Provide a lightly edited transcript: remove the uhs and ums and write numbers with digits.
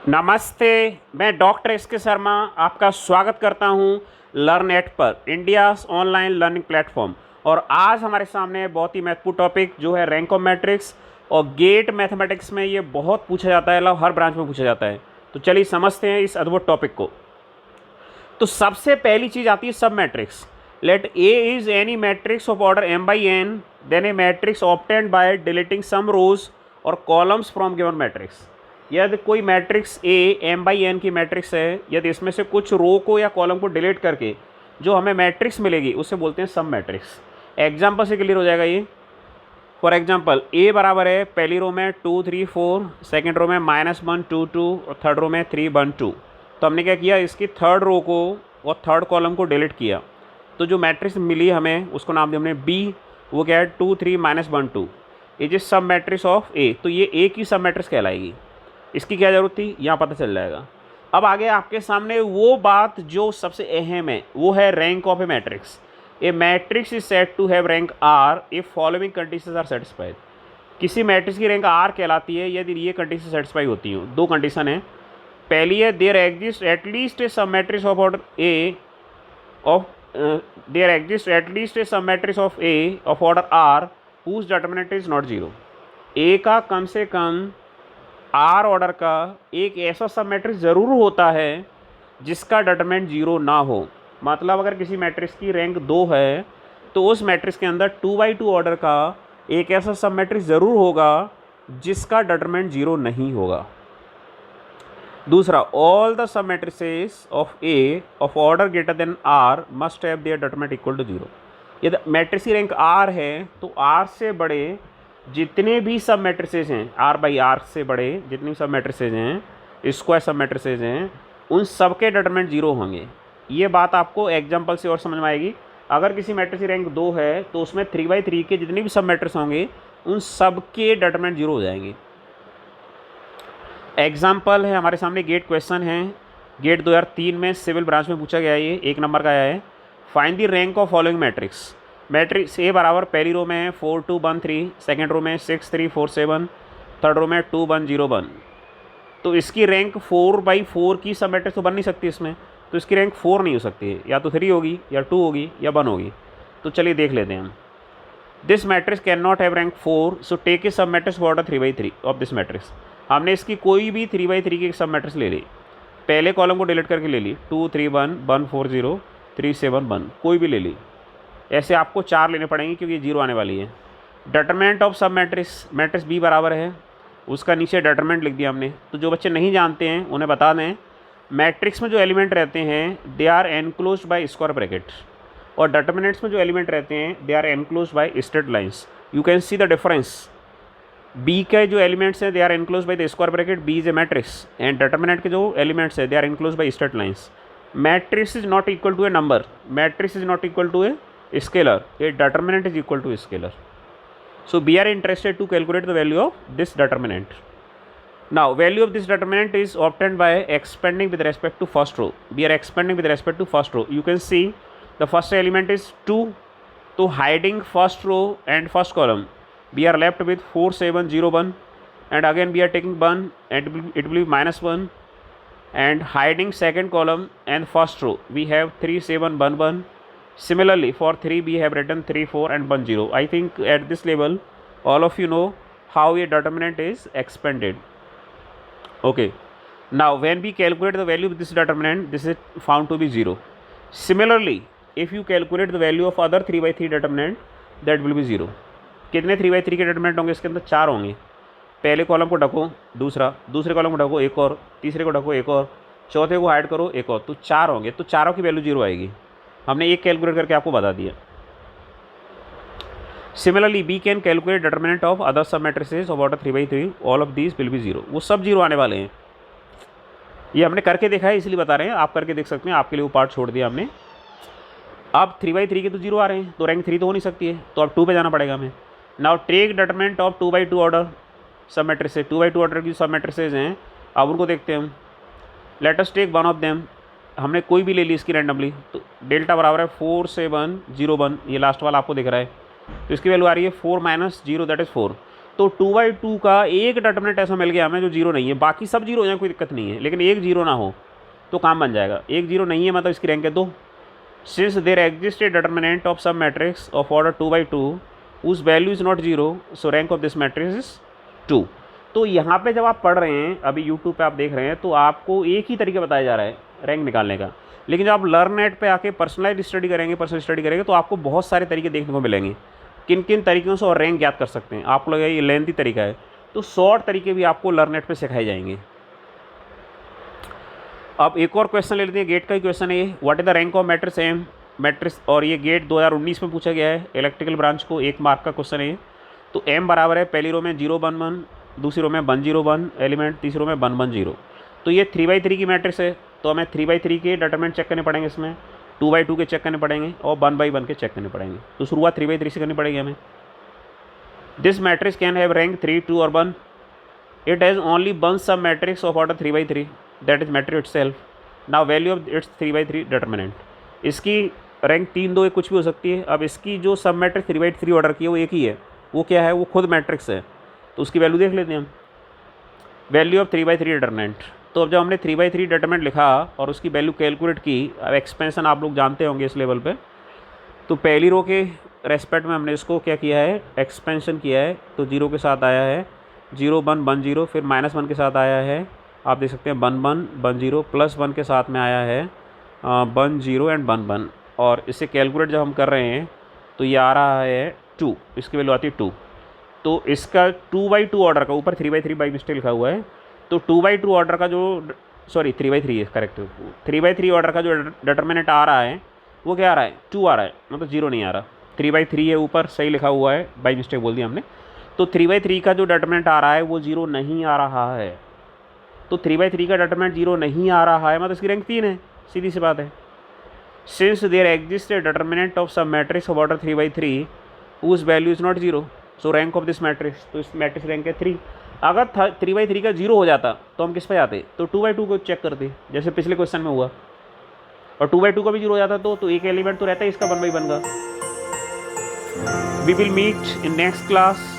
नमस्ते। मैं doctor S के शर्मा आपका स्वागत करता हूं लर्नेट पर, इंडिया ऑनलाइन लर्निंग प्लेटफॉर्म। और आज हमारे सामने बहुत ही महत्वपूर्ण टॉपिक जो है रैंक ऑफ मैट्रिक्स। और गेट मैथमेटिक्स में ये बहुत पूछा जाता है, हर ब्रांच में पूछा जाता है। तो चलिए समझते हैं इस अद्भुत टॉपिक को। तो सबसे पहली चीज़ आती है sub matrix. Let A is any matrix of order m by n, then A matrix obtained by deleting some rows और कॉलम्स फ्रॉम गिवन मैट्रिक्स। यदि कोई matrix A m by n की मैट्रिक्स है, यदि इसमें से कुछ रो को या कॉलम को डिलीट करके जो हमें मैट्रिक्स मिलेगी उसे बोलते हैं सब मैट्रिक्स। एग्जाम्पल से क्लियर हो जाएगा ये। फॉर एग्जाम्पल ए बराबर है पहली रो में 2 3 4, सेकेंड रो में -1 2 2 और थर्ड रो में 3 1 2। तो हमने क्या किया, इसकी थर्ड रो को और थर्ड कॉलम को डिलीट किया। तो जो मैट्रिक्स मिली हमें उसको नाम दिया हमने बी। वो क्या है 2 3 -1 2 is a sub matrix of ए। तो ये ए की सब मैट्रिक्स कहलाएगी। इसकी क्या जरूरत थी, यहाँ पता चल जाएगा। अब आगे आपके सामने वो बात जो सबसे अहम है, वो है rank of a matrix. A matrix is said to have rank R if following conditions are satisfied. किसी मैट्रिक्स की रैंक आर कहलाती है यदि ये कंडीशन सेटिस्फाई होती हैं। दो कंडीशन है। पहली है there exist at least a sub matrix of order A of there exist at least a sub matrix of A of order R whose determinant is not zero. A का कम से कम आर ऑर्डर का एक ऐसा सब मैट्रिक्स ज़रूर होता है जिसका डिटरमिनेंट जीरो ना हो। मतलब अगर किसी मैट्रिक्स की रैंक 2 है तो उस मैट्रिक्स के अंदर 2/2 ऑर्डर का एक ऐसा सब मैट्रिक्स ज़रूर होगा जिसका डिटरमिनेंट जीरो नहीं होगा। दूसरा, all the sub matrices of A of order greater than R must have their determinant equal to zero. यदि मैट्रिक्स की रैंक आर है तो आर से बड़े जितने भी सब मैट्रिसेज हैं, आर बाई आर से बड़े जितने भी सब मैट्रिसेज हैं, स्क्वायर सब मैट्रिसेज हैं, उन सब के डिटरमिनेंट जीरो होंगे। ये बात आपको एग्जांपल से और समझ में आएगी। अगर किसी मैट्रिक्स की रैंक 2 है तो उसमें 3/3 के जितने भी सब मैट्रिक्स होंगे उन सब के डिटरमिनेंट जीरो हो जाएंगे। एग्जाम्पल है हमारे सामने, गेट क्वेश्चन है। गेट 2003 में सिविल ब्रांच में पूछा गया है, ये 1 नंबर का आया है। Find the rank of following matrix. Matrix A बराबर पहली रो में 4 2 1 3, सेकेंड रो में 6 3 4 7, थर्ड रो में 2 1 0 1। तो इसकी रैंक 4/4 की सब मैट्रिक्स तो बन नहीं सकती इसमें, तो इसकी रैंक 4 नहीं हो सकती है। या तो 3 होगी, या 2 होगी, या 1 होगी। तो चलिए देख लेते हैं हम। This matrix can not have rank 4, so take a sub matrix order 3/3 of this matrix. हमने इसकी कोई भी 3/3 की सब मैट्रिक्स ले ली। पहले कॉलम को डिलीट करके ले ली, 2 3 1 1 4 0 3 7 1, कोई भी ले ली। ऐसे आपको 4 लेने पड़ेंगे क्योंकि ये जीरो आने वाली है। Determinant of sub matrix, matrix B बराबर है, उसका नीचे डिटरमिनेंट लिख दिया हमने। तो जो बच्चे नहीं जानते हैं उन्हें बता दें, मैट्रिक्स में जो एलिमेंट रहते हैं they are enclosed by square bracket, और डिटरमिनेंट्स में जो एलिमेंट रहते हैं they are enclosed by straight lines. You can see the difference. B के जो एलिमेंट्स हैं they are enclosed by the square bracket, B is a matrix, and determinant के जो एलिमेंट्स हैं they are enclosed by straight lines. Matrix is not equal to a number, matrix is not equal to a scalar, a determinant is equal to scalar. So we are interested to calculate the value of this determinant. Now value of this determinant is obtained by expanding with respect to first row. We are expanding with respect to first row. You can see the first element is 2, so hiding first row and first column we are left with 4 7 0 1, and again we are taking 1 and it will be -1, and hiding second column and first row we have 3 7 1 1. Similarly for 3 we have written 3 4 and 1 0. I think at this level all of you know how a determinant is expanded. Okay, now when we calculate the value of this determinant, this is found to be 0. Similarly if you calculate the value of other 3/3 determinant, that will be 0. कितने 3/3 के determinant होंगे इसके अंदर? 4 होंगे। पहले column को ढको, दूसरा, दूसरे कॉलम को ढको एक और, तीसरे को ढको एक और, चौथे को हाइड करो एक और, तो 4 होंगे। तो चारों की वैल्यू 0 आएगी। हमने एक कैलकुलेट करके आपको बता दिया। Similarly we can calculate determinant of other sub matrices of order 3/3, all of these will be 0। वो सब 0 आने वाले हैं। ये हमने करके देखा है इसलिए बता रहे हैं, आप करके देख सकते हैं, आपके लिए वो पार्ट छोड़ दिया हमने। अब 3/3 के तो 0 आ रहे हैं, तो रैंक 3 तो हो नहीं सकती है, तो अब 2 पे जाना पड़ेगा हमें। Now take determinant of 2/2 order sub matrices, 2/2 order की सब मैट्रिसेस हैं, अब उनको देखते हैं हम। Let us take one of them. हमने कोई भी ले ली इसकी रैंडमली, तो डेल्टा बराबर है 4 7 0 1, ये लास्ट वाला आपको दिख रहा है। तो इसकी वैल्यू आ रही है 4 - 0 दैट इज़ 4। तो 2/2 का एक डिटर्मिनेंट ऐसा मिल गया हमें जो जीरो नहीं है, बाकी सब जीरो हो जाए कोई दिक्कत नहीं है, लेकिन एक जीरो ना हो तो काम बन जाएगा। एक जीरो नहीं है मतलब इसकी रैंक है 2। Since there exist a determinant of sub matrix of order 2/2 उस value is not zero, so rank of this matrix is 2। तो यहाँ पे जब आप पढ़ रहे हैं, अभी यूट्यूब पे आप देख रहे हैं, तो आपको एक ही तरीका बताया जा रहा है रैंक निकालने का, लेकिन जब आप लर्ननेट पे आके पर्सनलाइज स्टडी करेंगे, पर्सनल स्टडी करेंगे, तो आपको बहुत सारे तरीके देखने को मिलेंगे किन किन तरीक़ों से और रैंक ज्ञात कर सकते हैं। आपको लगेगा ये लेंथी तरीका है, तो शॉर्ट तरीके भी आपको लर्ननेट पे सिखाए जाएंगे। अब एक और क्वेश्चन ले लेते हैं, गेट का ही क्वेश्चन है ये। What is the rank of matrix M matrix, और ये गेट 2019 में पूछा गया है, इलेक्ट्रिकल ब्रांच को, 1 मार्क का क्वेश्चन है ये। तो एम बराबर है पहली रो में 0 1 1, दूसरी रो में 1 0 1 एलिमेंट, तीसरी रो में 1 1 0। तो ये 3/3 की मैट्रिक्स है, तो हमें 3/3 के डिटरमिनेंट चेक करने पड़ेंगे, इसमें 2/2 के चेक करने पड़ेंगे और 1/1 के चेक करने पड़ेंगे। तो शुरुआत 3/3 से करनी पड़ेगी हमें। This matrix can have rank 3 2 और 1। इट हैज़ ओनली वन सब matrix of order 3/3, that is matrix itself. Now value of its 3/3 determinant, इसकी रैंक 3 2 कुछ भी हो सकती है। अब इसकी जो सब मैट्रिक्स 3/3 ऑर्डर की है वो एक ही है, वो क्या है, वो खुद मैट्रिक्स है, तो उसकी वैल्यू देख लेते हैं हम। वैल्यू ऑफ 3/3 डिटरमिनेंट, तो अब जब हमने 3/3 डिटरमिनेंट लिखा और उसकी वैल्यू कैलकुलेट की, अब एक्सपेंशन आप लोग जानते होंगे इस लेवल पे, तो पहली रो के रेस्पेक्ट में हमने इसको क्या किया है, एक्सपेंशन किया है। तो 0 के साथ आया है 0 1 1 0, फिर -1 के साथ आया है, आप देख सकते हैं 1 1 1 0, +1 के साथ में आया है 1 0 एंड 1 1। और इसे कैलकुलेट जब हम कर रहे हैं तो ये आ रहा है 2, इसकी वैल्यू आती है 2। तो इसका 2/2 ऑर्डर का, ऊपर 3/3 बाई मिस्टेक लिखा हुआ है, तो 2/2 ऑर्डर का जो, सॉरी 3/3 है करेक्ट, 3/3 ऑर्डर का जो डिटरमिनेंट आ रहा है वो क्या आ रहा है, 2 आ रहा है, मतलब 0 नहीं आ रहा। 3/3 है ऊपर, सही लिखा हुआ है, बाई मिस्टेक बोल दिया हमने। तो 3/3 का जो डिटरमिनेंट आ रहा है वो 0 नहीं आ रहा है। तो 3/3 का डिटरमिनेंट 0 नहीं आ रहा है, मतलब इसकी रैंक 3 है, सीधी सी बात है। Since there exist a determinant of sub matrix of order 3/3 whose value is not 0, so rank of this matrix, तो इस मैट्रिक्स रैंक है 3। अगर 3/3 का 0 हो जाता तो हम किस पे जाते, तो 2/2 को चेक करते, जैसे पिछले क्वेश्चन में हुआ। और 2/2 का भी 0 हो जाता तो एक एलिमेंट तो रहता है इसका 1/1 का। We will meet in next class.